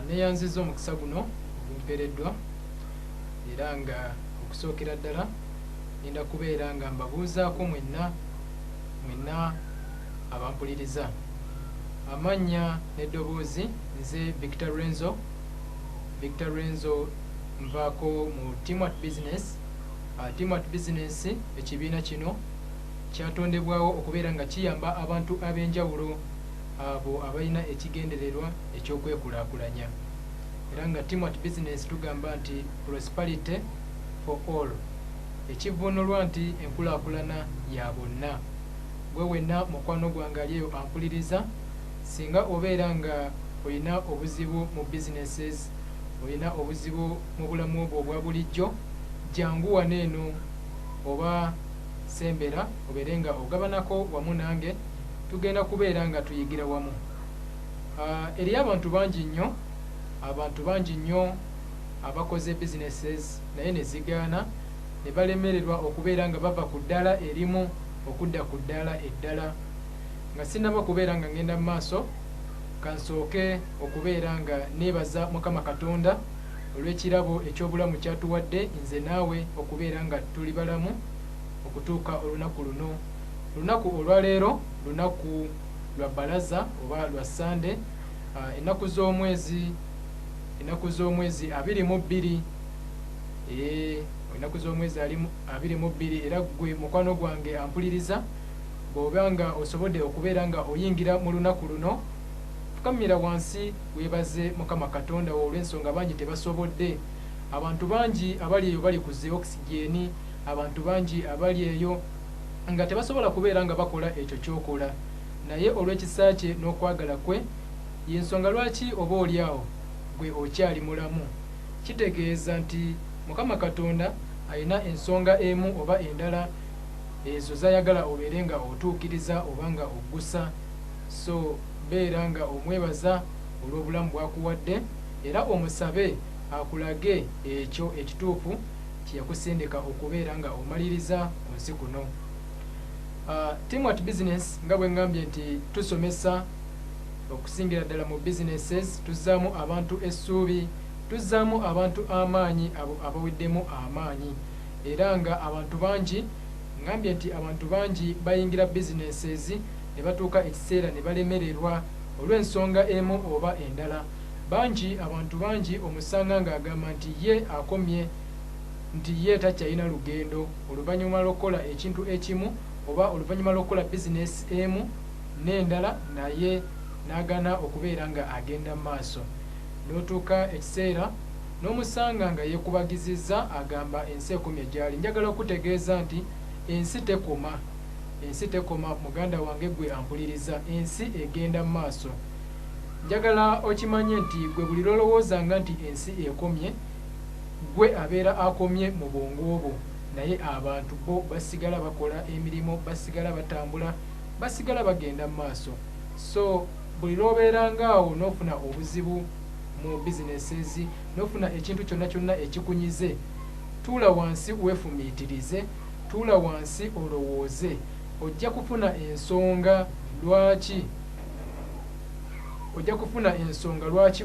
neyanziza omukisa guno ogumpeereddwa era nga okusookera ddala ngenda kubeera nga mbabuuzaako mwenna abampuliriza. Amannya n'eddoboozi nze Victor Renzo nvaako mu Teamwork Business. Teamwork Business ekibiina kino kyatondebwawo okubeera nga kiyamba abantu ab'enjawulo abo abalina ekigendererwa eky'okwekulaakulanya era nga Teamwork Business tugamba nti prosperity for all, ekivvuunulwa nti enkulaakulana ya bonna. Gwe wenna mukwano gwange aliyo ampuliriza, singa obeera nga olina obuzibu mu businesses, olina obuzibu mu bulamu bwo obwa bulijjo, jangu wano eno oba sembera obeere nga ogabanako wamu nange, tugenda kubeera nga tuyigira wamu. Eriyo abantu bangi nnyo abakoze businesses naye ne zigaana ne balemererwa okubeera nga bava ku ddaala erimu okudda ku ddaala eddala. Nga sinnaba kubeera nga ngenda mu maaso, kansooke okubeera nga neebaza Mukama Katonda olw'ekirabo eky'obulamu kyatuwadde nze naawe okubeera nga tuli balamu okutuuka olunaku luno. Lunaku olwaleero lunaku lwa bbalaza oba lwa Sande, ennaku z'omwezi 22, ennaku z'omwezi 22. Era gwe mukwano gwange ampuliriza, bw'oba nga osobodde okubeera nga oyingira mu lunaku luno, fukamira wansi weebaze Mukama Katonda wo olw'ensonga bangi tebasobodde. Abantu bangi abali eyo bali ku zi oxygen, abantu bangi abali eyo nga tebasobola kubeera nga bakola ekyo ky'okola, naye olw'ekisa kye n'okwagala kwe y'ensonga lwaki oba oli awo gwe okyali mulamu. Kitegeeza nti Mukama Katonda alina ensonga emu oba endala ezo zayagala obeere nga otuukiriza oba nga oggusa. So beera nga omwebaza olw'obulamu bw'akuwadde era omusabe akulage ekyo ekituufu kye yakusindika okubeera nga omaliriza ku nsi kuno. Teamwork Business nga bwe ngambye nti tusomesa okusingira ddala mu businesses, tuzzaamu abantu essuubi, tuzzaamu abantu amaanyi abaweddemu amaanyi, era nga abantu bangi ngambye nti abantu bangi bayingira businesses ne batuuka ekiseera ne balemererwa olw'ensonga emu oba endala. Abantu bangi omusanga ng'agamba nti ye akomye, nti ye takyalina lugendo oluvannyuma lw'okukola ekintu ekimu oba oluvannyuma lw'okukola bizinesi emu n'endala, naye n'agaana okubeera nga agenda mu maaso. N'otuuka ekiseera n'omusanga nga yeekubagizizza agamba ensi ekomye gy'ali. Njagala okutegeeza nti ensi tekoma, muganda wange gwe ampuliriza, ensi egenda mu maaso. Njagala okimanye nti gwe buli lw'olowoozanga nti ensi ekomye, gwe abeera akomye mu bwongo bwo, naye abantu bo basigala bakola emirimu, basigala batambula, basigala bagenda mu maaso. So buli lw'obeerangaawo n'ofuna obuzibu mu businesses, n'ofuna ekintu kyonna ekikunyize, tuula wansi weefumiitirize, tuula wansi olowooze, ojja kufuna ensonga lwaki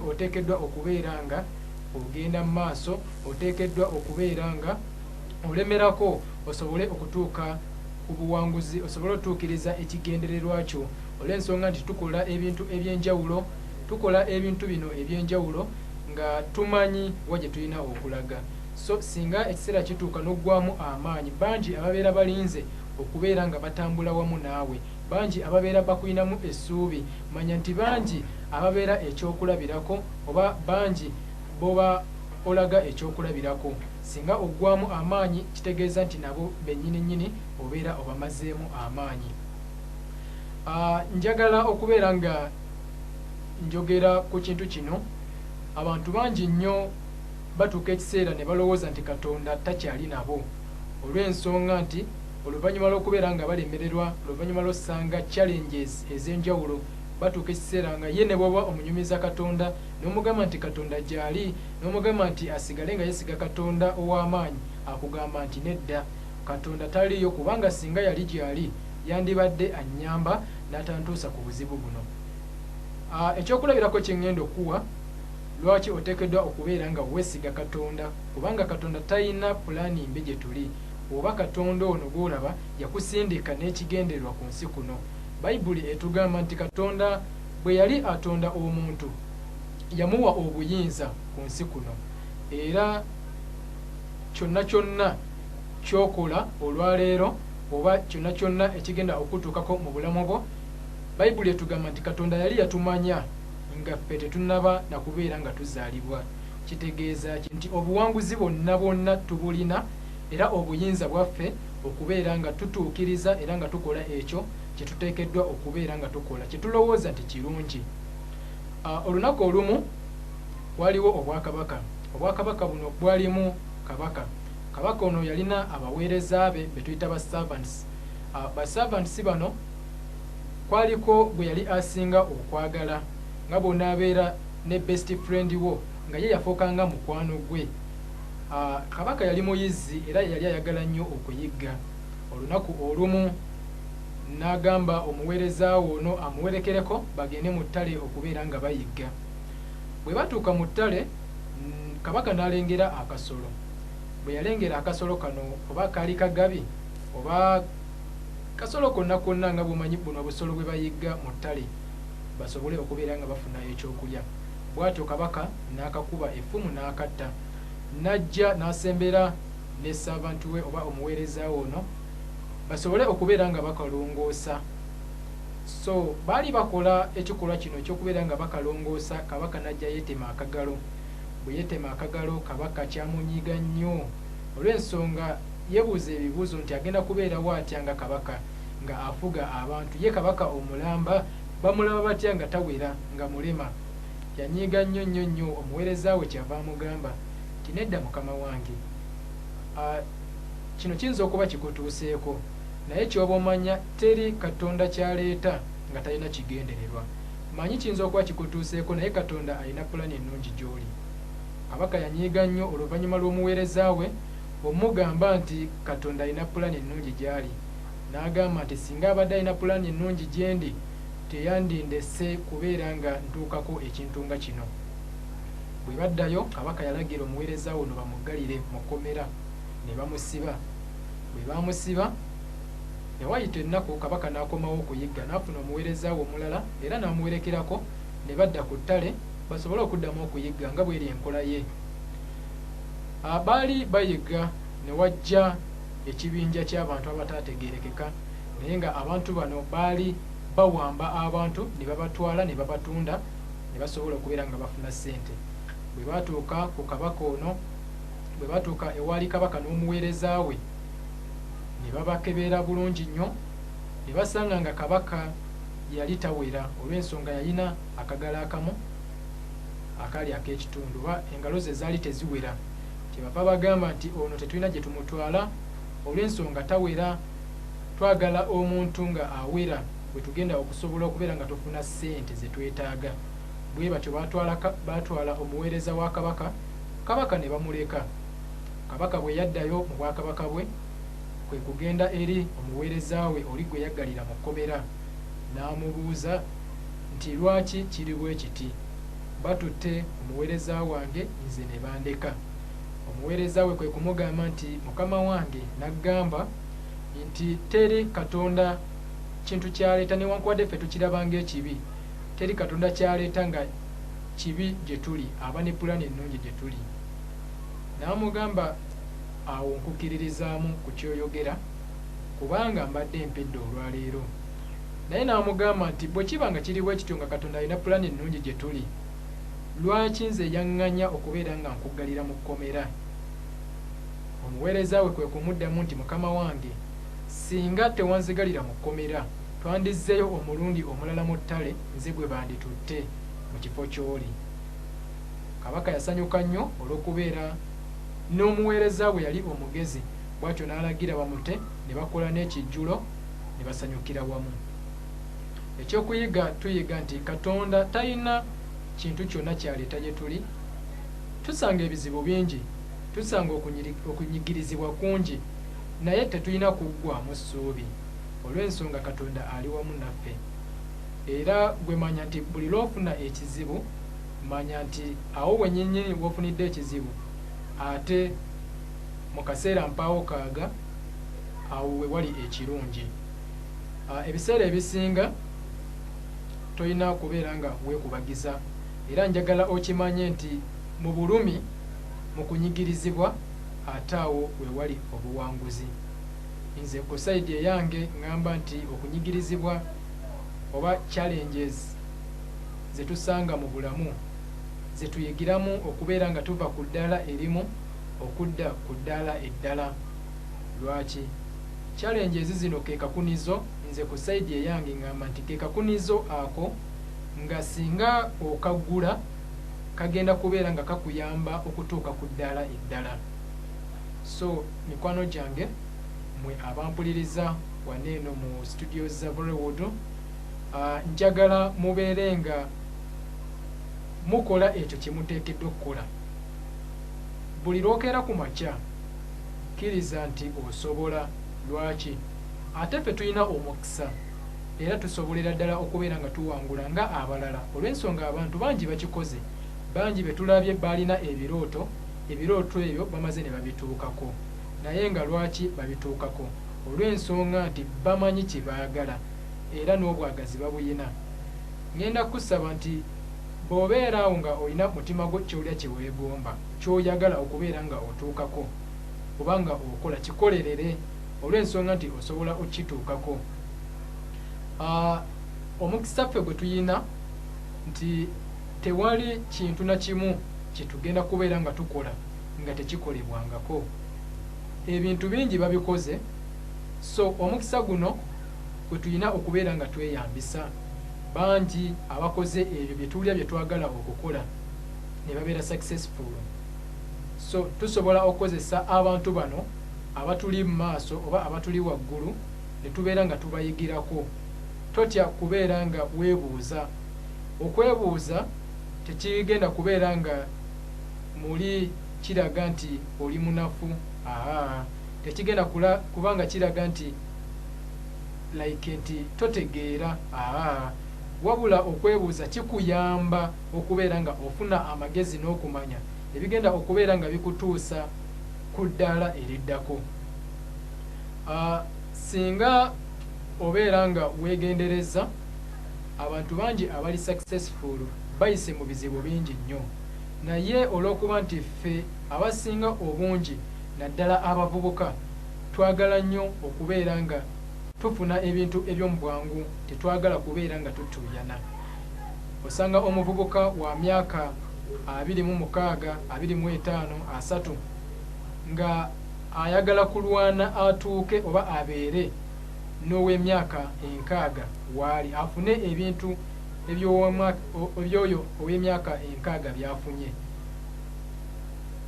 oteekeddwa okubeera nga ogenda mu maaso, oteekeddwa okubeera nga olemerako osobole okutuuka ku buwanguzi, osobole otuukiriza ekigendererwa kyo, olw'ensonga nti tukola ebintu bino eby'enjawulo nga tumanyi wa gye tulina okulaga. So singa ekiseera kituuka n'oggwamu amaanyi, bangi ababeera balinze okubeera nga batambula wamu naawe, bangi ababeera bakulinamu essuubi, manya nti bangi ababeera ekyokulabirako oba bangi boba olaga ekyokulabirako. Singa oggwamu amaanyi kitegeeza nti nabo bennyini obeera obamazeemu amaanyi. Njagala okubeera nga njogera ku kintu kino. Abantu bangi nnyo batuuka ekiseera ne balowooza nti Katonda takyali nabo, olw'ensonga nti oluvannyuma lw'okubeera nga balemererwa, oluvannyuma lw'osanga challenges ez'enjawulo, batuuka ekiseera nga ye ne bw'oba omunyumiza Katonda n'omugamba nti Katonda gy'ali, n'omugamba nti asigale nga yesiga Katonda ow'amaanyi, akugamba nti nedda, Katonda taliyo, kubanga singa yali gy'ali yandibadde annyamba n'atantuusa ku buzibu buno. Ekyokulabirako kye ŋŋenda okuwa, lwaki oteekeddwa okubeera nga weesiga Katonda, kubanga Katonda talina pulaani mbi gye tuli, oba Katonda ono gw'olaba yakusindika n'ekigendererwa ku nsi kuno. Bayibuli etugamba nti Katonda bwe yali atonda omuntu yamuwa obuyinza ku nsi kuno, era kyonna kyonna ky'okola olwaleero oba kyonna kyonna ekigenda okutuukako mu bulamu bwo, Bayibuli etugamba nti Katonda yali yatumanya nga ffe tetunnaba na kubeera nga tuzaalibwa. Kitegeeza nti obuwanguzi bwonna tubulina, era obuyinza bwaffe okubeera nga tutuukiriza era nga tukola ekyo kye tuteekeddwa okubeera nga tukola, kye tulowooza nti kirungi. Olunaku olumu waliwo obwakabaka. Obwakabaka buno bwalimu kabaka. Kabaka ono yalina abaweereza be tuyita ba servants. Ba servants bano kwaliko gwe yali asinga okwagala, nga bonna abeera ne best friend wo nga ye yafuukanga mukwano gwe. Kabaka yali muyizzi era yali ayagala nnyo okuyigga. Olunaku olumu n'agamba omuweereza ono amuwerekereko bagende mu ttale okubeera nga bayigga. Bwe batuuka mu ttale, kabaka n'alengera akasolo. Bwe yalengera akasolo kano, oba kaali kagabi oba kasolo konna konna nga bumanyi buno obusolo bwe bayigga mu ttale basobole okubeera nga bafuna ekyokulya. Bw'atyo kabaka n'akakuba effumu n'akatta, n'ajja n'asembera ne servant we oba omuweereza ono basobole okubeera nga bakalongoosa. So baali bakola ekikolwa kino ekyokubeera nga bakalongoosa, kabaka n'ajja yeetema akagalo. Bwe yeetema akagalo, kabaka kyamunyiiga nnyo olw'ensonga yeebuuza ebibuuzo nti agenda kubeerawo atya nga kabaka nga afuga abantu, ye kabaka omulamba bamulaba batya nga tawera nga mulema. Yanyiiga nnyo omuweereza we kyava amugamba nti nedda mukama wange, kino kiyinza okuba kikutuuseeko, naye ky'oba omanya teri Katonda kyaleeta nga talina kigendererwa. Manyi kiyinza okuba kikutuuseeko naye Katonda alina pulaani ennungi gy'oli. Kabaka yanyiiga nnyo oluvannyuma lw'omuweereza we omugamba nti Katonda alina pulaani ennungi gy'ali. N'agamba nti singa abadde alina pulaani ennungi gye ndi teyandindese kubeera nga ntuukako ekintu nga kino. Bwe baddayo, kabaka yalagira omuweereza ono bamuggalire mu kkomera, ne bamusiba. Bwe bamusiba ne wayita ennaku, kabaka n'akomawo okuyigga, n'afuna omuweereza we omulala era n'amuwerekerako, ne badda ku ttale basobole okuddamu okuyigga nga bw'eri enkola ye. Baali bayigga ne wajja ekibinja ky'abantu abataategeerekeka, naye nga abantu bano baali bawamba abantu ne babatwala ne babatunda ne basobola okubeera nga bafuna ssente. Bwe baatuuka ku kabaka ono, bwe baatuuka ewaali kabaka n'omuweereza we, ne babakebeera bulungi nnyo, ne basanga nga kabaka yali tawera olw'ensonga yalina akagalo akamu akaali ak'ekitundu, oba engalo ze zaali teziwera. Kyebava bagamba nti ono tetulina gye tumutwala olw'ensonga tawera, twagala omuntu nga awera bwe tugenda okusobola okubeera nga tufuna ssente ze twetaaga. Bwe batyo baatwala omuweereza wa kabaka, kabaka ne bamuleka. Kabaka bwe yaddayo mu bwakabaka bwe, kwe kugenda eri omuweereza we oli gwe yaggalira mu kkomera, n'amubuuza nti lwaki kiri bwe kiti, batutte omuweereza wange nze ne bandeka. Omuweereza we kwe kumugamba nti mukama wange n'aggamba nti teri Katonda kintu kyaleeta newankubadde ffe tukiraba ng'ekibi, teri Katonda kyaleeta nga kibi gye tuli, aba ne pulaani ennungi gye tuli. N'amugamba awo nkukiririzaamu ku kyoyogera kubanga mbadde mpedde olwaleero. Naye n'amugamba nti bwe kiba nga kiri bwe kityo nga Katonda alina pulaani ennungi gye tuli, lwaki nze yaŋŋanya okubeera nga nkuggalira mu kkomera? Omuweereza we kwe kumuddamu nti mukama wange, singa tewanzigalira mu kkomera twandizzeyo omulundi omulala mu ttale nze gwe banditutte mu kifo ky'oli. Kabaka yasanyuka nnyo olw'okubeera n'omuweereza we yali omugezi, bw'atyo n'alagira bamute ne bakola n'ekijjulo ne basanyukira wamu. Ekyokuyiga tuyiga nti Katonda talina kintu kyonna kyaleeta gye tuli. Tusanga ebizibu bingi, tusanga okunyigirizibwa kungi, naye tetulina kuggwaamu ssuubi olw'ensonga Katonda ali wamu naffe. Era gwe manya nti buli lw'ofuna ekizibu manya nti awo wennyini wofunidde ekizibu ate mu kaseera mpaawo kaaga awo we wali ekirungi. Ebiseera ebisinga tolina kubeera nga weekubagiza, era njagala okimanye nti mu bulumi mu kunyigirizibwa ate awo we wali obuwanguzi. Nze ku sayidi eyange ŋŋamba nti okunyigirizibwa oba challenges ze tusanga mu bulamu ze tuyigiramu okubeera nga tuva ku ddaala erimu okudda ku ddaala eddala. Lwaki? Challenges zino ke kakunizo, nze ku sayidi eyange ŋŋamba nti ke kakunizo ako nga singa okaggula kagenda kubeera nga kakuyamba okutuuka ku ddaala eddala. So mikwano gyange mwe abampuliriza waneeno mu studios za Bollywood, njagala mubeere nga mukola ekyo kye muteekeddwa okukola. Buli lwokeera ku makya kkiriza nti osobola. Lwaki? Ate ffe tulina omukisa era tusobolera ddala okubeera nga tuwangula nga abalala olw'ensonga abantu bangi bakikoze, bangi be tulabye balina ebirooto ebyo bamaze ne babituukako. Naye nga lwaki babituukako? Olw'ensonga nti bamanyi kye baagala era n'obwagazi babuyina. Ngenda kusaba nti bw'obeera awo nga olina mutima gwo ky'olya kye weegomba, ky'oyagala okubeera nga otuukako oba nga okola, kikolerere olw'ensonga nti osobola okituukako. Omukisa ffe gwe tuyina nti tewali kintu na kimu kye tugenda kubeera nga tukola nga tekikolebwangako. Ebintu bingi babikoze, so omukisa guno gwe tuyina okubeera nga tweyambisa. Bangi abakoze ebyo bye tulya bye twagala okukola ne babeera successful. So tusobola okukozesa abantu bano abatuli mu maaso oba abatuli waggulu ne tubeera nga tubayigirako. Totya kubeera nga weebuuza. Okwebuuza tekigenda kubeera nga muli kiraga nti oli munafu. Tekigenda kubanga kiraga nti like nti totegeera. Wabula okwebuuza kikuyamba okubeera nga ofuna amagezi n'okumanya ebigenda okubeera nga bikutuusa ku ddaala eriddako. Singa obeera nga weegendereza, abantu bangi abali successful bayise mu bizibu bingi nnyo, naye olw'okuba nti ffe abasinga obungi naddala abavubuka twagala nnyo okubeera nga tufuna ebintu eby'omu bwangu, tetwagala kubeera nga tutuuyana. Osanga omuvubuka wa myaka 26, 25, 30 nga ayagala kulwana atuuke oba abeere n'ow'emyaka 60 waali afune ebintu ebyoyo ow'emyaka 60 byafunye.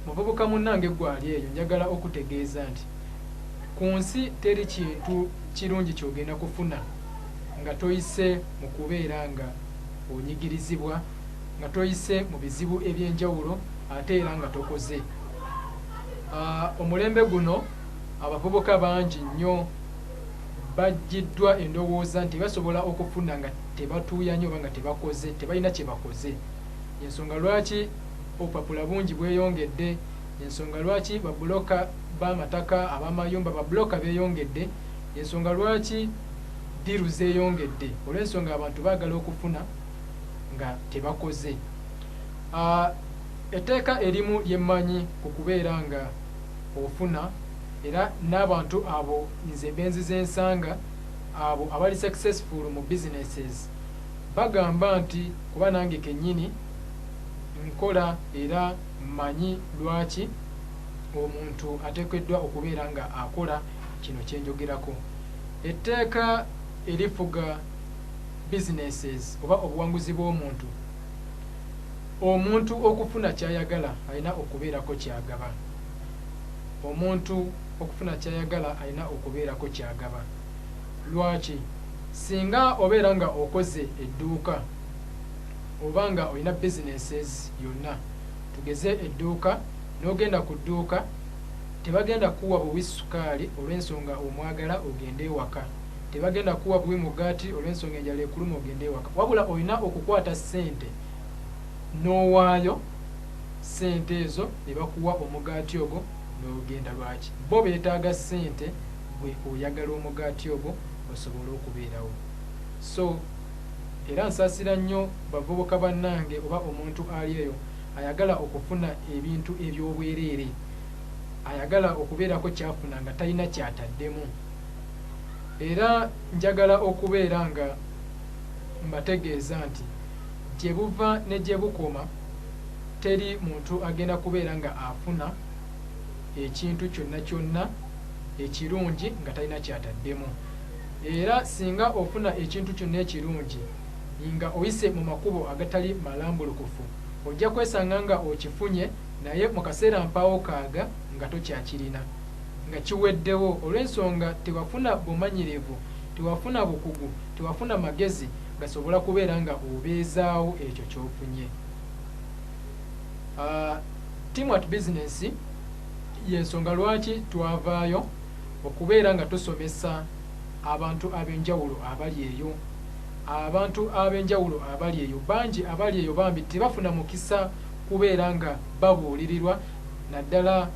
Muvubuka munnange gwali eyo, njagala okutegeeza nti ku nsi teri kintu kirungi kyogenda kufuna nga toyise mu kubeera nga onyigirizibwa, nga toyise mu bizibu eby'enjawulo ate era nga tokoze. Omulembe guno abavubuka bangi nnyo bajiddwa endowooza nti basobola okufuna nga tebatuuyanye oba nga tebakoze, tebalina kye bakoze. Ensonga lwaki obupapula bungi bweyongedde, ensonga lwaki babuloka b'amataka ab'amayumba babuloka beeyongedde, ensonga lwaki diru zeeyongedde, olw'ensonga abantu baagala okufuna nga tebakoze. Etteeka erimu lyemmanyi ku kubeera nga ofuna, era n'abantu abo nze benzize ensanga abo abali successful mu businesses bagamba nti kuba nange kennyini nkola era mmanyi lwaki omuntu ateekeddwa okubeera nga akola kino kyenjogerako. Etteeka erifuga businesses oba obuwanguzi bw'omuntu, omuntu okufuna kyayagala alina okubeerako kyagaba. Omuntu okufuna kyayagala alina okubeerako kyagaba. Lwaki? Singa obeera nga okoze edduuka oba nga olina businesses yonna, tugeze edduuka n'ogenda ku dduuka tebagenda kuwa buwi sukaali olw'ensonga omwagala ogende ewaka, tebagenda kuwa buwi mugaati olw'ensonga enjala ekuluma ogende ewaka, wabula olina okukwata ssente n'owaayo ssente ezo ne bakuwa omugaati ogwo n'ogenda. Lwaki? Bo beetaaga ssente, gwe oyagala omugaati ogwo osobole okubeerawo. So era nsaasira nnyo bavubuka bannange oba omuntu ali eyo ayagala okufuna ebintu eby'obwereere, ayagala okubeerako kyafuna nga talina kyataddemu. Era njagala okubeera nga mbategeeza nti gye buva ne gye bukoma teri muntu agenda kubeera nga afuna ekintu kyonna kyonna ekirungi nga talina kyataddemu. Era singa ofuna ekintu kyonna ekirungi nga oyise mu makubo agatali malambulukufu, ojja kwesanga nga okifunye naye mu kaseera mpaawo kaaga nga tokyakirina, nga kiweddewo olw'ensonga tewafuna bumanyirivu, tewafuna bukugu, tewafuna magezi gasobola kubeera nga obeezaawo ekyo ky'ofunye. Teamwork Business y'ensonga lwaki twavaayo okubeera nga tusomesa abantu ab'enjawulo abali eyo. Abantu ab'enjawulo abali eyo bangi, abali eyo bambi tebafuna mukisa kubeera nga babuulirirwa, naddala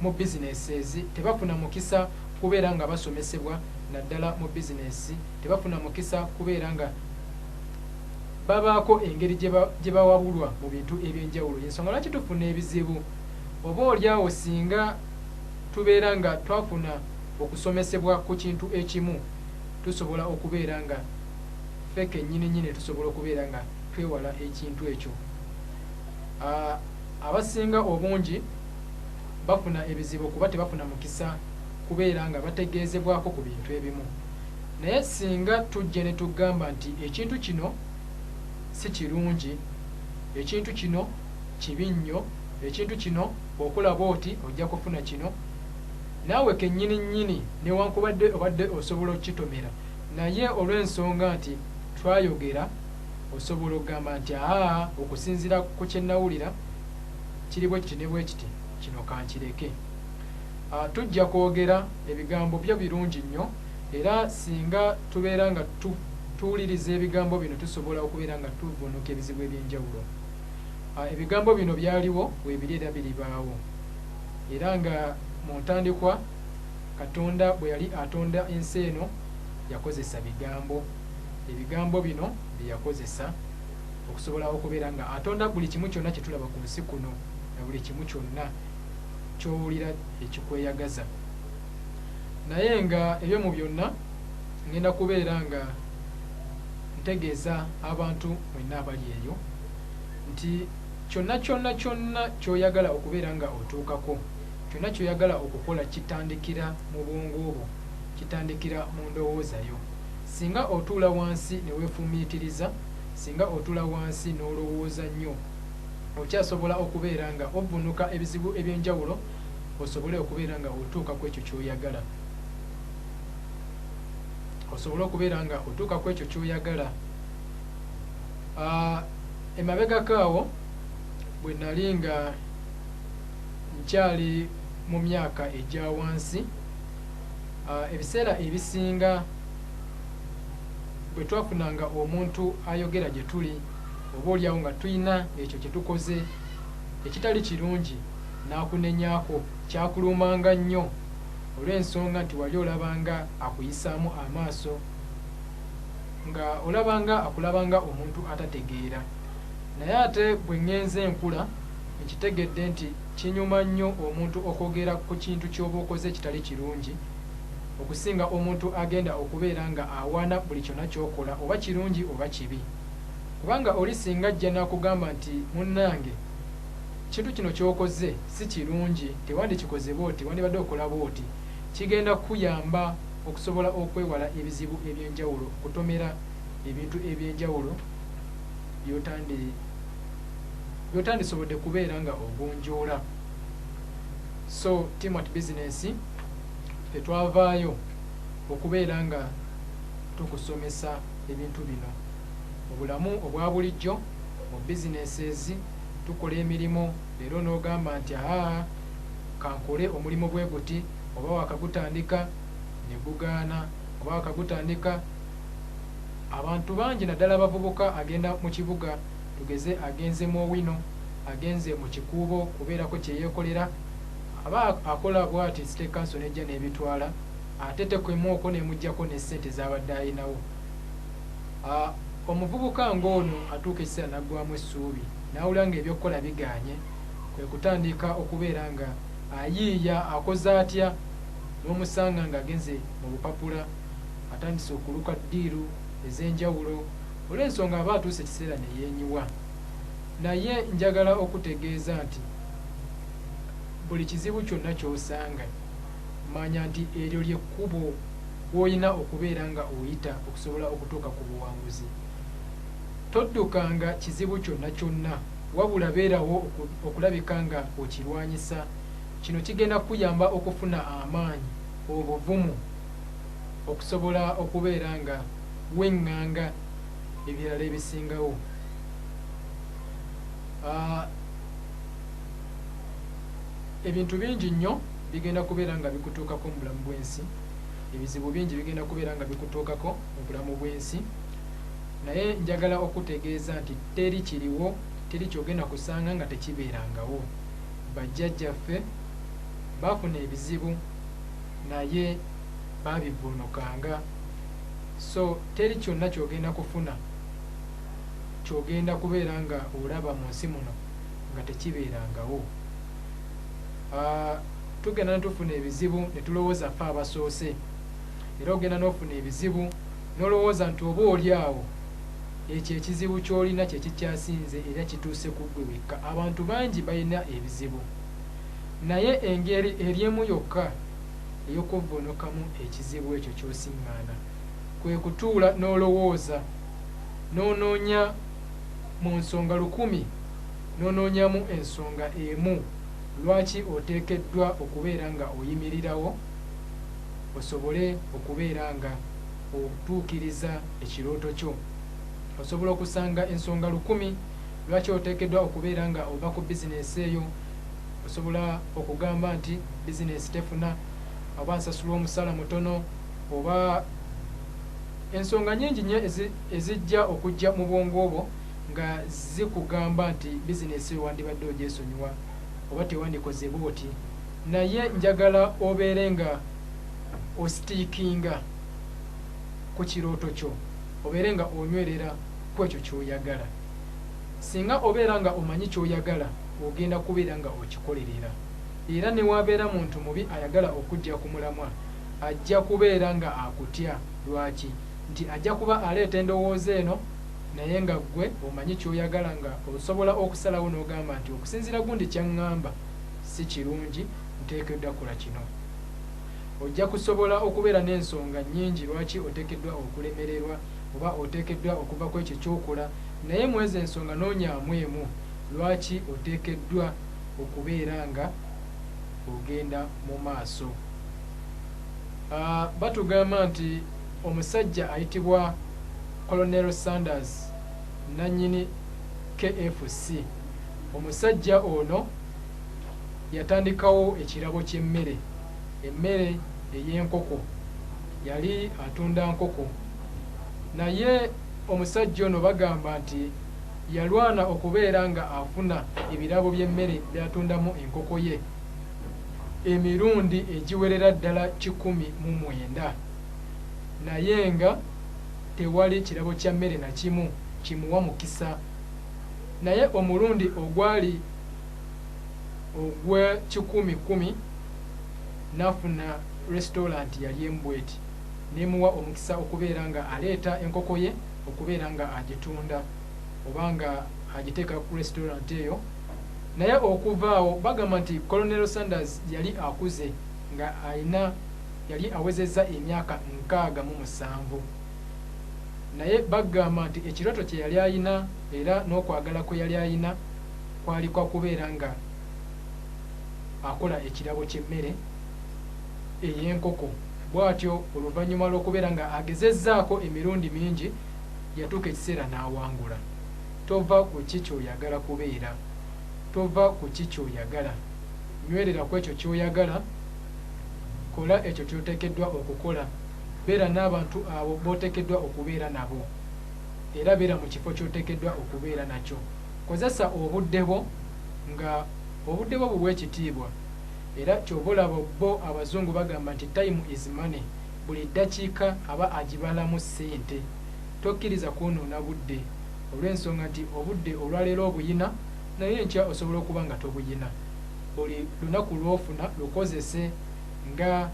mu businesses tebafuna mukisa kubeera nga basomesebwa, naddala mu bizinesi tebafuna mukisa kubeera nga babaako engeri gye bawabulwa mu bintu eby'enjawulo. Ensonga lwaki tufuna ebizibu, oba oliawo singa tubeera nga twafuna okusomesebwa ku kintu ekimu, tusobola okubeera nga feke nnyini tusobola okubeera nga twewala ekintu ekyo. Abasinga obungi bafuna ebizibu kuba tebafuna mukisa kubeera nga bategeezebwako ku bintu ebimu. Naye singa tujje ne tugamba nti ekintu kino si kirungi, ekintu kino kibi nnyo, ekintu kino okola bw'oti ojja kufuna kino, naawe kennyini newankubadde obadde osobola okukitomera, naye olw'ensonga nti twayogera osobola okugamba nti okusinziira ku kye nawulira kiri bwe kiti ne bwe kiti, kino kankireke. Tujja kwogera ebigambo byo birungi nnyo, era singa tubeera nga tuwuliriza ebigambo bino tusobola okubeera nga tuvuunuka ebizibu eby'enjawulo. Ebigambo bino byaliwo weebiri era biribaawo, era nga mu ntandikwa Katonda bwe yali atonda ensi eno yakozesa bigambo. Ebigambo bino bye yakozesa okusobola okubeera nga atonda buli kimu kyonna kye tulaba ku nsi kuno, na buli kimu kyonna ky'owulira ekikweyagaza. Naye nga ebyo mu byonna ngenda kubeera nga ntegeeza abantu mwenna abali eyo nti kyonna ky'oyagala okubeera nga otuukako, kyonna ky'oyagala okukola kitandikira mu bwongo bwo, kitandikira mu ndowooza yo. Singa otuula wansi ne weefumiitiriza, singa otuula wansi n'olowooza nnyo, okyasobola okubeera nga ovvuunuka ebizibu eby'enjawulo, osobole okubeera nga otuuka ku ekyo ky'oyagala. Osobole okubeera nga otuuka ku ekyo ky'oyagala. Emabegakaawo bwe nali nga nkyali mu myaka egya wansi, ebiseera ebisinga bwe twafunanga omuntu ayogera gye tuli, oba oliawo nga tulina ekyo kye tukoze ekitali kirungi n'akunenyaako, kyakulumanga nnyo olw'ensonga nti wali olabanga akuyisaamu amaaso, nga olabanga akulabanga omuntu atategeera. Naye ate bwe ŋŋenze enkula nkitegedde nti kinyuma nnyo omuntu okwogera ku kintu ky'oba okoze ekitali kirungi okusinga omuntu agenda okubeera nga awaana buli kyonna ky'okola, oba kirungi oba kibi. Kubanga oli singa ajja n'akugamba nti munnange kintu kino ky'okoze si kirungi, tewandikikoze bw'oti, wandibadde okola bw'oti, kigenda kuyamba okusobola okwewala ebizibu eby'enjawulo, okutomera ebintu eby'enjawulo by'otandisobodde kubeera nga ogonjoola. So Teamwork Business tetwavaayo okubeera nga tukusomesa ebintu bino mu bulamu obwa bulijjo, mu businesses tukola emirimu, leero n'ogamba nti kankole omulimu bwe guti, oba wakagutandika ne gugaana, oba wakagutandika. Abantu bangi naddala abavubuka agenda mu kibuga tugeze agenze mu wino agenze mu kikuubo kubeerako kyeyeekolera aba akola bw'ati City Council nejja n'ebitwala ate tekwemuoko nemuggyako ne ssente z'abadde ayinawo. Omuvubuka ng'ono atuuka ekiseera naggwamu essuubi n'awulira nga ebyokukola bigaanye kwe kutandika okubeera nga ayiiya akoze atya n'omusanga ng'agenze mu bupapula atandise okuluka ddiiru ez'enjawulo olw'ensonga aba atuuse ekiseera ne yeenyiwa. Naye njagala okutegeeza nti buli kizibu kyonna ky'osanga manya nti eryo ly'ekkubo w'olina okubeera nga oyita okusobola okutuuka ku buwanguzi. Toddukanga kizibu kyonna kyonna wabula beerawo okulabika nga okirwanyisa. Kino kigenda kuyamba okufuna amaanyi obuvumu okusobola okubeera nga weŋŋanga ebirala ebisingawo. Ebintu bingi nnyo bigenda kubeera nga bikutuukako mu bulamu bw'ensi, ebizibu bingi bigenda kubeera nga bikutuukako mu bulamu bw'ensi, naye njagala okutegeeza nti teri kiriwo, teri kyogenda kusanga nga tekibeerangawo. Bajjajjaffe baafuna ebizibu naye baabivvuunukanga, so teri kyonna kyogenda kufuna kyogenda kubeera nga olaba mu nsi muno nga tekibeerangawo. Tugenda netufuna ebizibu ne tulowooza ffe abasoose, era ogenda n'ofuna ebizibu n'olowooza nti oba oli awo ekyo ekizibu ky'olina kye kikyasinze era kituuse ku ggwe wekka. Abantu bangi balina ebizibu naye engeri eryemu yokka ey'okuvvuunukamu ekizibu ekyo ky'osiŋŋaana kwe kutuula n'olowooza n'onoonya mu nsonga 100 n'onoonyamu ensonga emu lwaki oteekeddwa okubeera nga oyimirirawo osobole okubeera nga otuukiriza ekirooto kyo. Osobola okusanga ensonga 100 lwaki oteekeddwa okubeera nga ova ku bizinesi eyo. Osobola okugamba nti bizinesi tefuna, oba nsasulwa omusala mutono, oba ensonga nyingi nnyo ezijja okujja mu bwongo obwo nga zikugamba nti bizinesi wandibadde ogyesonyiwa oba tewandikoze bwoti. Naye njagala obeere nga ositiikinga ku kirooto kyo, obeere nga onywerera ku ekyo ky'oyagala. Singa obeera nga omanyi ky'oyagala ogenda kubeera nga okikolerera, era ne wabeera muntu mubi ayagala okujja ku mulamwa ajja kubeera nga akutya. Lwaki? Nti ajja kuba aleeta endowooza eno naye nga ggwe omanyi ky'oyagala nga osobola okusalawo n'ogamba nti okusinziira gundi kyaŋŋamba si kirungi, nteekeddwa kola kino. Ojja kusobola okubeera n'ensonga nnyingi lwaki oteekeddwa okulemererwa oba oteekeddwa okuva ku ekyo ky'okola, naye mu ezo ensonga noonyaamu emu lwaki oteekeddwa okubeera nga ogenda mu maaso. Batugamba nti omusajja ayitibwa Colonel Sanders nannyini KFC. Omusajja ono yatandikawo ekirabo ky'emmere, emmere ey'enkoko, yali atunda nkoko. Naye omusajja ono bagamba nti yalwana okubeera nga afuna ebirabo by'emmere by'atundamu enkoko ye emirundi egiwerera ddala 109, naye nga tewali kirabo kya mmere na kimu kimuwa mukisa. Naye omulundi ogwali ogwe 10 n'afuna restaurant yali embweti nemuwa omukisa okubeera nga aleeta enkoko ye okubeera nga agitunda oba nga agiteeka ku restaurant eyo. Naye okuva awo bagamba nti Colonel Sanders yali akuze nga yali awezezza emyaka 67, naye bagamba nti ekirooto kye yali ayina era n'okwagala kwe yali ayina kwali kwa kubeera nga akola ekirabo ky'emmere ey'enkoko. Bw'atyo oluvannyuma lw'okubeera nga agezezzaako emirundi mingi yatuuka ekiseera n'awangula. Tova ku ki ky'oyagala kubeera, tova ku ki ky'oyagala, nywerera ku ekyo ky'oyagala, kola ekyo ky'oteekeddwa okukola, beera n'abantu abo b'oteekeddwa okubeera nabo. era beera mu kifo ky'oteekeddwa okubeera nakyo. Kozesa obudde bwo nga obudde bwo buwa ekitiibwa, era ky'oba olaba bo abazungu bagamba nti time is money. Buli ddakiika aba agibalamu ssente. Tokkiriza kwonoona budde olw'ensonga nti obudde olwaleero obuyina naye enkya osobola okuba nga tobuyina. Buli lunaku lw'ofuna lukozese nga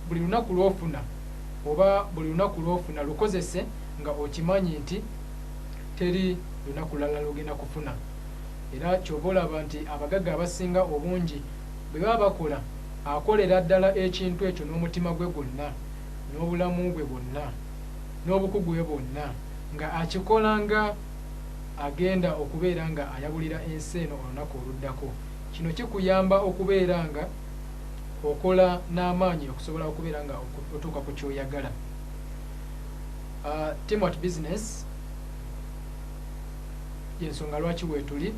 buli lunaku lw'ofuna oba buli lunaku lw'ofuna lukozese nga okimanyi nti teri lunaku lala lugenda kufuna. Era ky'oba olaba nti abagagga abasinga obungi bwe baba bakola, akolera ddala ekintu ekyo n'omutima gwe gwonna n'obulamu bwe bwonna n'obukugu bwe bwonna, nga akikola nga agenda okubeera nga ayabulira ensi eno olunaku oluddako. Kino kikuyamba okubeera nga okola n'amaanyi okusobola okubeera nga otuuka ku ky'oyagala. Team at Business y'ensonga lwaki weetuli,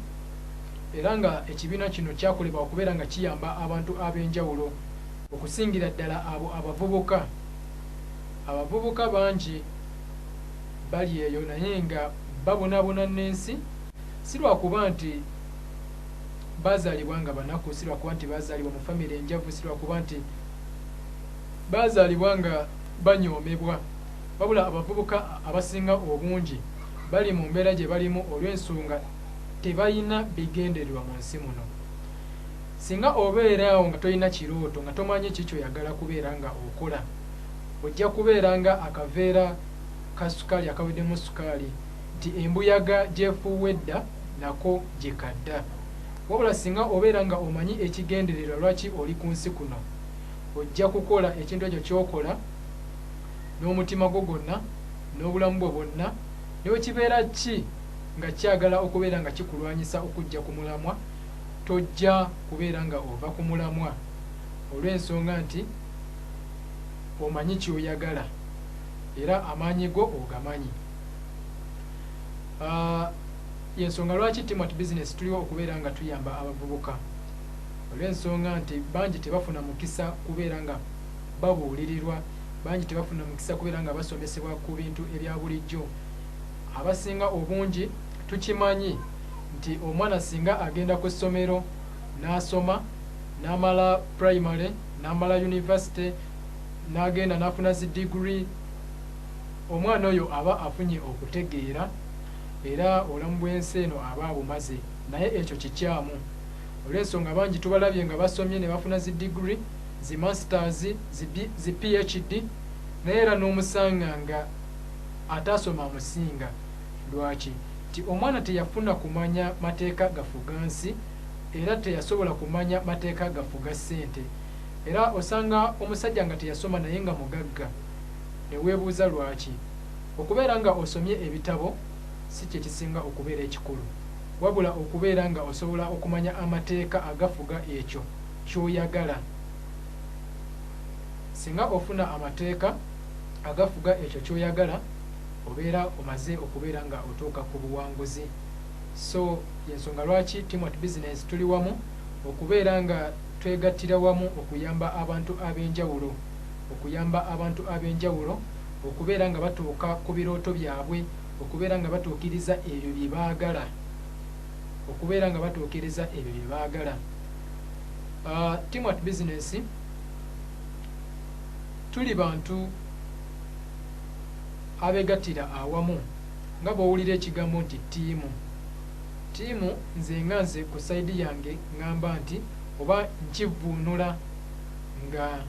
era nga ekibiina kino kyakolebwa okubeera nga kiyamba abantu ab'enjawulo okusingira ddala abo abavubuka. Abavubuka bangi bali eyo naye nga babonaabona n'ensi, si lwakuba nti baazaalibwa nga banaku, si lwakuba nti baazaalibwa mu famire enjavu, si lwakuba nti baazaalibwa nga banyoomebwa, wabula abavubuka abasinga obungi bali mu mbeera gye balimu olw'ensonga tebalina bigendererwa mu nsi muno. Singa obeera awo nga tolina kirooto, nga tomanyi kikyoyagala kubeera nga okola, ojja kubeera nga akaveera ka sukaali akaweddemu sukaali, nti embuyaga gyefuuwa edda nako gye kadda. Wabula singa obeera nga omanyi ekigendererwa lwaki oli ku nsi kuno, ojja kukola ekintu ekyo ky'okola n'omutima gwo gwonna n'obulamu bwo bwonna, ne kibeera ki nga kyagala okubeera nga kikulwanyisa okujja ku mulamwa, tojja kubeera nga ova ku mulamwa olw'ensonga nti omanyi ky'oyagala era amaanyi go ogamanyi. Y'ensonga lwaki Team at Business tuliwo okubeera nga tuyamba abavubuka, olw'ensonga nti bangi tebafuna mukisa kubeera nga babuulirirwa, bangi tebafuna mukisa kubeera nga basomesebwa ku bintu ebya bulijjo. Abasinga obungi tukimanyi nti omwana singa agenda ku ssomero n'asoma n'amala primary n'amala university n'agenda n'afuna zi degree, omwana oyo aba afunye okutegeera era obulamu bw'ensi eno aba abumaze. Naye ekyo kikyamu, olw'ensonga bangi tubalabye nga basomye ne bafuna zi degree, zi masters, zi PhD, naye era n'omusanga nga atasoma amusinga. Lwaki? Ti omwana teyafuna kumanya mateeka gafuga nsi era teyasobola kumanya mateeka gafuga ssente. Era osanga omusajja nga teyasoma naye nga mugagga, ne weebuuza lwaki. Okubeera nga osomye ebitabo si kye kisinga okubeera ekikulu, wabula okubeera nga osobola okumanya amateeka agafuga ekyo ky'oyagala. Singa ofuna amateeka agafuga ekyo ky'oyagala, obeera omaze okubeera nga otuuka ku buwanguzi. So y'ensonga lwaki Team at Business tuli wamu okubeera nga twegattira wamu okuyamba abantu ab'enjawulo, okuyamba abantu ab'enjawulo okubeera nga batuuka ku birooto byabwe, okubeera nga batuukiriza ebyo bye baagala, okubeera nga batuukiriza ebyo bye baagala. Team at Business tuli bantu abegattira awamu, nga bw'owulira ekigambo nti ttiimu. Ttiimu nze ku sayidi yange ngamba nti oba nkivuunula nga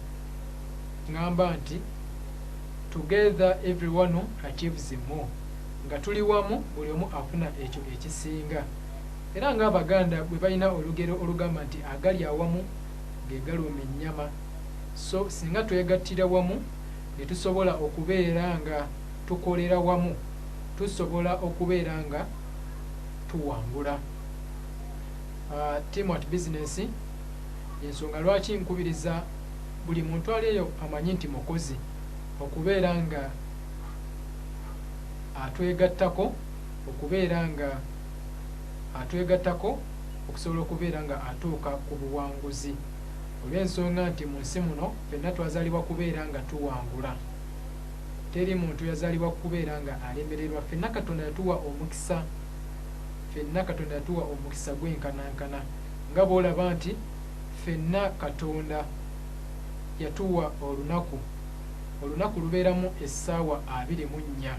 ngamba nti together everyone achieves more, nga tuli wamu buli omu afuna ekyo ekisinga. Era ng'Abaganda bwe balina olugero olugamba nti agali awamu ge galuma ennyama. So singa twegattira wamu ne tusobola okubeera nga tukolera wamu, tusobola okubeera nga tuwangula. Team at Business y'ensonga lwaki nkubiriza buli muntu ali eyo amanyi nti mukozi okubeera nga atwegattako, okubeera nga atwegattako okusobola okubeera nga atuuka ku buwanguzi, olw'ensonga nti mu nsi muno ffenna twazaalibwa kubeera nga tuwangula. teri muntu yazalibwa kubeera nga alemererwa. Ffenna Katonda yatuwa omukisa, ffenna Katonda yatuwa omukisa gwenkanankana nga bw'olaba nti ffenna Katonda yatuwa olunaku lubeeramu essaawa 24.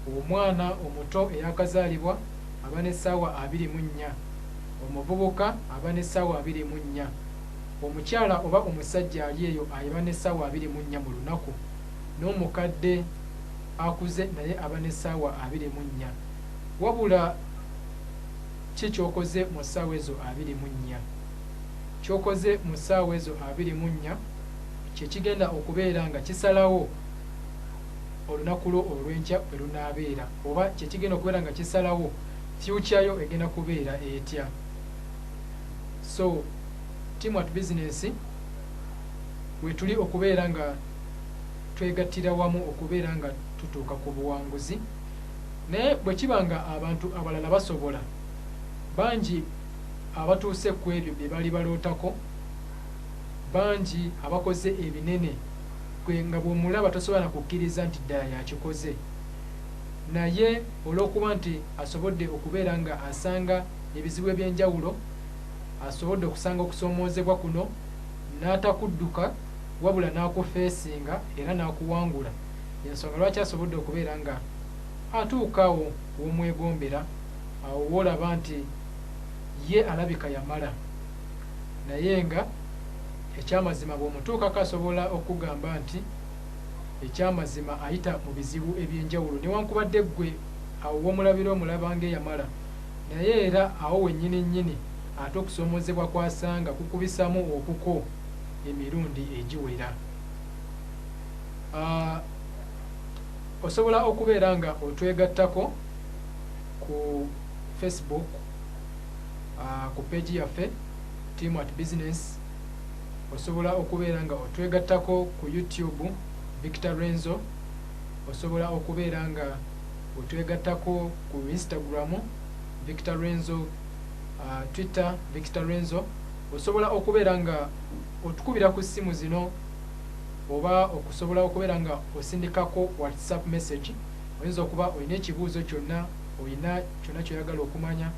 Omwana omuto eyakazaalibwa aba n'essaawa 24, omuvubuka aba n'essaawa 24, omukyala oba omusajja ali eyo aba n'essaawa 24 mu lunaku, n'omukadde akuze naye aba n'essaawa 24. Wabula ki ky'okoze mu ssaawa ezo 24? Ky'okoze mu ssaawa ezo 24 kye kigenda okubeera nga kisalawo olunaku lwo olw'enkya bwe lunaabeera, oba kye kigenda okubeera nga kisalawo future yo egenda kubeera etya. So Team at Business we tuli okubeera nga twegattira wamu okubeera nga tutuuka ku buwanguzi, naye bwe kiba nga abantu abalala basobola, bangi abatuuse ku ebyo bye bali balootako, bangi abakoze ebinene gwe nga bw'omulaba tosobola kukkiriza nti ddala yakikoze, naye olw'okuba nti asobodde okubeera nga asanga ebizibu eby'enjawulo, asobodde okusanga okusoomoozebwa kuno n'atakudduka wabula n'akufeesinga era n'akuwangula, ensonga lwaki asobodde okubeera nga atuukaawo w'omwegombera, awo woolaba nti ye alabika yamala, naye nga ekyamazima bw'omutuukako asobola okugamba nti ekyamazima ayita mu bizibu eby'enjawulo, newankubadde ggwe awo w'omulabira omulaba ng'eyamala, naye era awo wennyini nnyini ate okusoomoozebwa kwasanga kukubisamu okuko emirundi egiwera. Osobola okubeera nga otwegattako ku Facebook, ku page yaffe Team at Business. Osobola okubeera nga otwegattako ku YouTube Victor Renzo, osobola okubeera nga otwegattako ku Instagram Victor Renzo, Twitter Victor Renzo. Osobola okubeera nga otukubira ku ssimu zino, oba okusobola okubeera nga osindikako WhatsApp message. Oyinza okuba olina ekibuuzo kyonna, olina kyonna ky'oyagala okumanya,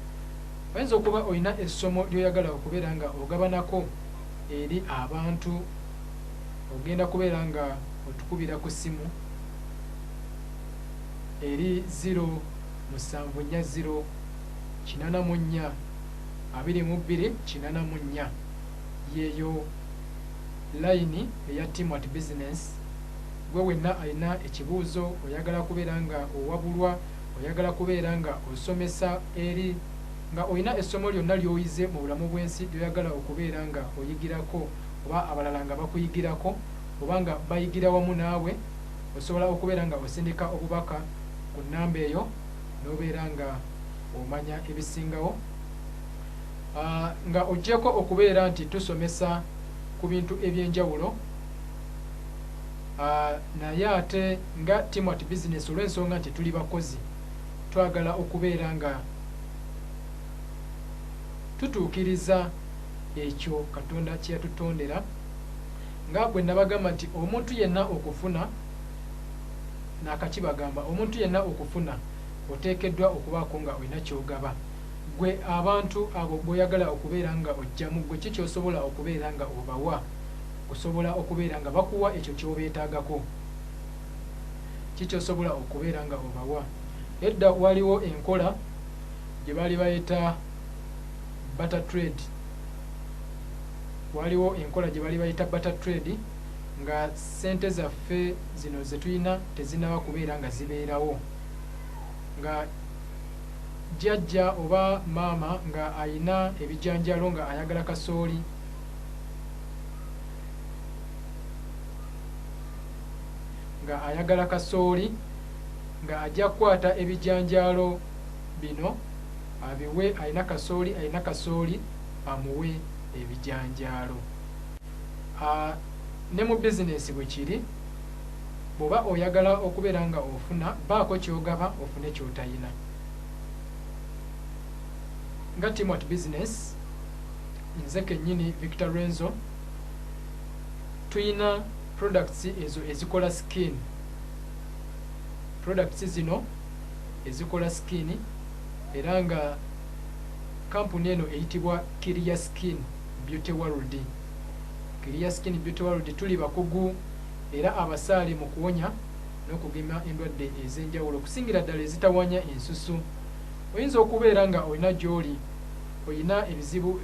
oyinza okuba olina essomo ly'oyagala okubeera nga ogabanako eri abantu, ogenda kubeera nga otukubira ku ssimu eri 074084224 yeyo layini eya Team at Business. Gwe wenna alina ekibuuzo, oyagala kubeera nga owabulwa, oyagala kubeera nga osomesa eri, nga olina essomo lyonna ly'oyize mu bulamu bw'ensi ly'oyagala okubeera nga oyigirako, oba abalala nga bakuyigirako, oba nga bayigira wamu naawe, osobola okubeera nga osindika obubaka ku nnamba eyo n'obeera nga omanya ebisingawo, nga oggyeko okubeera nti tusomesa ku bintu eby'enjawulo, naye ate nga Team at Business olw'ensonga nti tuli bakozi, twagala okubeera nga tutuukiriza ekyo Katonda kye yatutondera, nga bwe nabagamba nti omuntu yenna okufuna, nakakibagamba, omuntu yenna okufuna oteekeddwa okubaako nga olina ky'ogaba. Gwe abantu abo bw'oyagala okubeera nga ojjamu, gwe ki ky'osobola okubeera nga obawa? Osobola okubeera nga bakuwa ekyo ky'obeetaagako. Ki ky'osobola okubeera nga obawa? Edda waliwo enkola gye baali bayita barter trade. Waliwo enkola gye baali bayita barter trade, nga ssente zaffe zino ze tulina tezinaba kubeera nga zibeerawo, nga jjajja oba maama nga ayina ebijanjalo nga ayagala kasooli, nga ajja kukwata ebijanjalo bino abiwe alina kasooli amuwe ebijanjalo. Ne mu bizinesi bwe kiri, bw'oba oyagala okubeera nga ofuna, baako ky'ogaba ofune ky'otayina. Nga Team at Business, nze kennyini Victor Renzo, tuyina products ezo ezikola skin, products zino ezikola skin era nga kampuni eno eyitibwa Clear Skin Beauty World. Clear Skin Beauty World tuli bakugu era abasaale mu kuwonya n'okugema endwadde ez'enjawulo okusingira ddala ezitawanya ensusu. Oyinza okubeera nga olina gy'oli olina ebizibu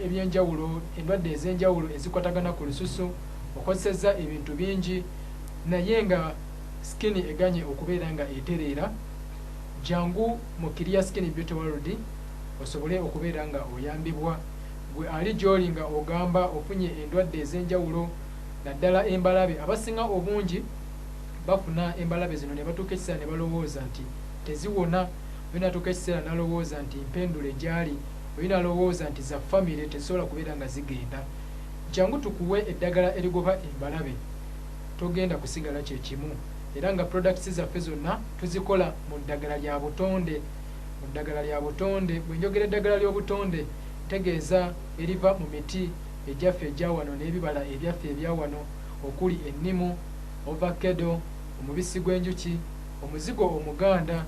ebyenjawulo, endwadde ez'enjawulo ezikwatagana ku lususu, okozesezza ebintu bingi naye nga skin eganye okubeera nga etereera, jangu mu Clear Skin Beauty World osobole okubeera nga oyambibwa. Gwe ali gy'oli nga ogamba ofunye endwadde ez'enjawulo naddala embalabe, abasinga obungi bafuna embalabe zino ne batuuka ekiseera ne balowooza nti teziwona, olina atuuka ekiseera n'alowooza nti mpendule gyali, olina alowooza nti za famire tezisobola kubeera nga zigenda. Jangu tukuwe eddagala erigoba embalabe, togenda kusigala kye kimu. Era nga products zaffe zonna tuzikola mu ddagala lya butonde. Mu ddagala lya butonde, bwe njogera eddagala ly'obutonde ntegeeza eriva mu miti egyaffe egya wano n'ebibala ebyaffe ebya wano okuli ennimu, ovakado, omubisi gw'enjuki, omuzigo omuganda,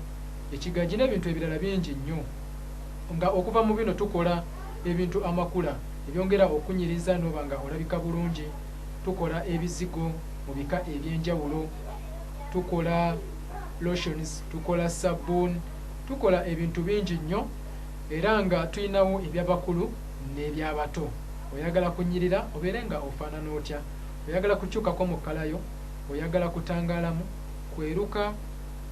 ekigaji n'ebintu ebirala bingi nnyo. Nga okuva mu bino tukola ebintu amakula ebyongera okunyiriza n'oba nga olabika bulungi. Tukola ebizigo mu bika eby'enjawulo, tukola lotions, tukola sabun, tukola ebintu bingi nnyo era nga tulinawo eby'abakulu n'eby'abato. Oyagala kunyirira obeere nga ofaanana otya, oyagala kukyukako mu kalayo, oyagala kutangaalamu, kweruka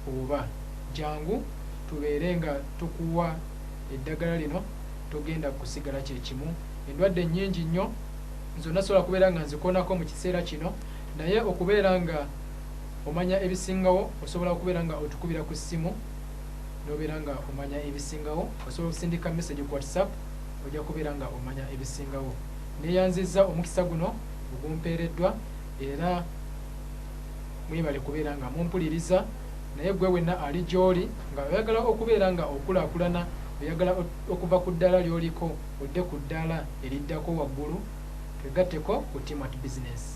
oba jangu tubeere nga tukuwa eddagala lino, togenda kusigala kye kimu. Endwadde nnyingi nnyo zonna sobola kubeera nga nzikoonako mu kiseera kino, naye okubeera nga omanya ebisingawo osobola okubeera nga otukubira ku ssimu n'obeera nga omanya ebisingawo, osobola okusindika message ku WhatsApp ojja kubeera nga omanya ebisingawo. Neeyanzizza omukisa guno ogumpeereddwa era mwebale kubeera nga mumpuliriza, naye gwe wenna ali gy'oli nga oyagala okubeera nga okulaakulana, oyagala okuva ku ddaala ly'oliko odde ku ddaala eriddako waggulu, twegatteko ku Team at Business.